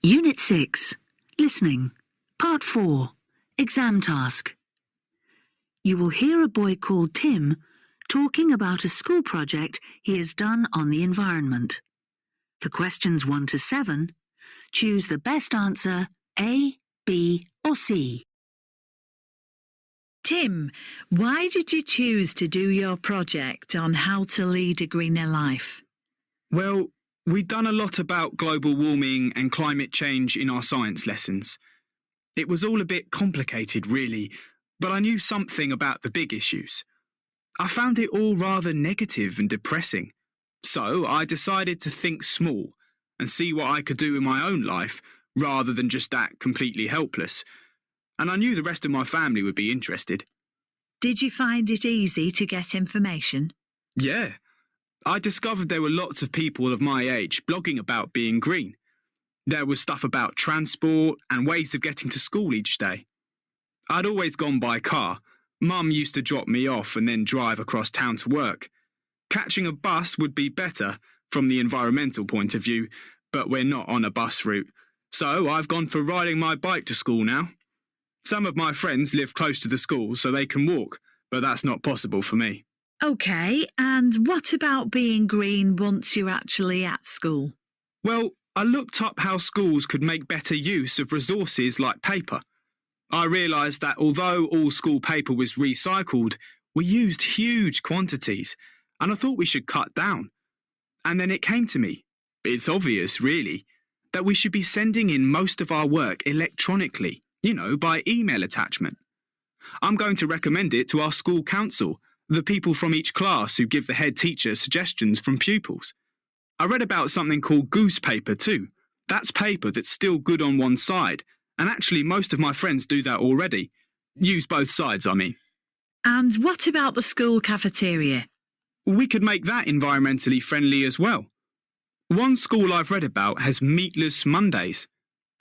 Unit 6, Listening, Part 4, Exam Task. You will hear a boy called Tim talking about a school project he has done on the environment. For questions 1 to 7, choose the best answer A, B or C. Tim, why did you choose to do your project on how to lead a greener life? Well, we'd done a lot about global warming and climate change in our science lessons. It was all a bit complicated, really, but I knew something about the big issues. I found it all rather negative and depressing, so I decided to think small and see what I could do in my own life rather than just act completely helpless. And I knew the rest of my family would be interested. Did you find it easy to get information? Yeah. I discovered there were lots of people of my age blogging about being green. There was stuff about transport and ways of getting to school each day. I'd always gone by car. Mum used to drop me off and then drive across town to work. Catching a bus would be better from the environmental point of view, but we're not on a bus route. So I've gone for riding my bike to school now. Some of my friends live close to the school so they can walk, but that's not possible for me. OK, and what about being green once you're actually at school? Well, I looked up how schools could make better use of resources like paper. I realised that although all school paper was recycled, we used huge quantities, and I thought we should cut down. And then it came to me, it's obvious really, that we should be sending in most of our work electronically, by email attachment. I'm going to recommend it to our school council, the people from each class who give the head teacher suggestions from pupils. I read about something called goose paper too. That's paper that's still good on one side, and actually most of my friends do that already. Use both sides, I mean. And what about the school cafeteria? We could make that environmentally friendly as well. One school I've read about has meatless Mondays.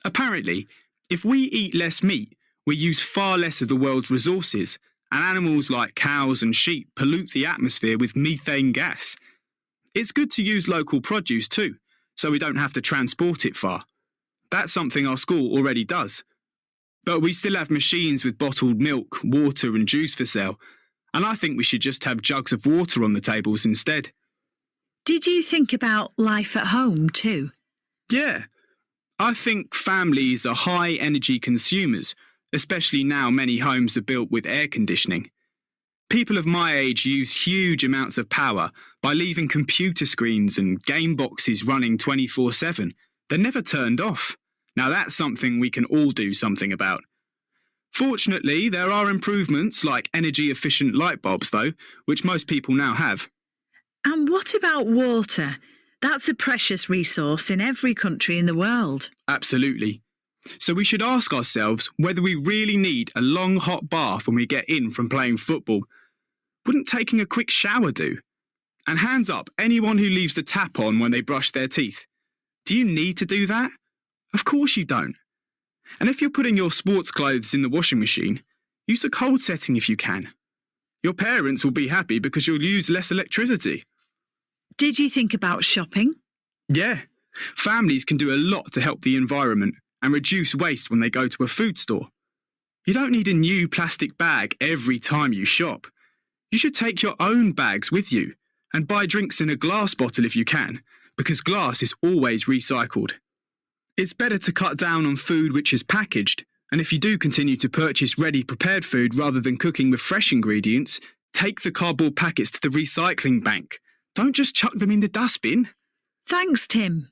Apparently, if we eat less meat, we use far less of the world's resources, and animals like cows and sheep pollute the atmosphere with methane gas. It's good to use local produce too, so we don't have to transport it far. That's something our school already does. But we still have machines with bottled milk, water and juice for sale, and I think we should just have jugs of water on the tables instead. Did you think about life at home too? Yeah. I think families are high energy consumers, especially now many homes are built with air conditioning. People of my age use huge amounts of power by leaving computer screens and game boxes running 24/7. They're never turned off. Now that's something we can all do something about. Fortunately, there are improvements like energy-efficient light bulbs though, which most people now have. And what about water? That's a precious resource in every country in the world. Absolutely. So we should ask ourselves whether we really need a long hot bath when we get in from playing football. Wouldn't taking a quick shower do? And hands up, anyone who leaves the tap on when they brush their teeth. Do you need to do that? Of course you don't. And if you're putting your sports clothes in the washing machine, use a cold setting if you can. Your parents will be happy because you'll use less electricity. Did you think about shopping? Yeah. Families can do a lot to help the environment and reduce waste when they go to a food store. You don't need a new plastic bag every time you shop. You should take your own bags with you and buy drinks in a glass bottle if you can, because glass is always recycled. It's better to cut down on food which is packaged, and if you do continue to purchase ready-prepared food rather than cooking with fresh ingredients, take the cardboard packets to the recycling bank. Don't just chuck them in the dustbin. Thanks, Tim.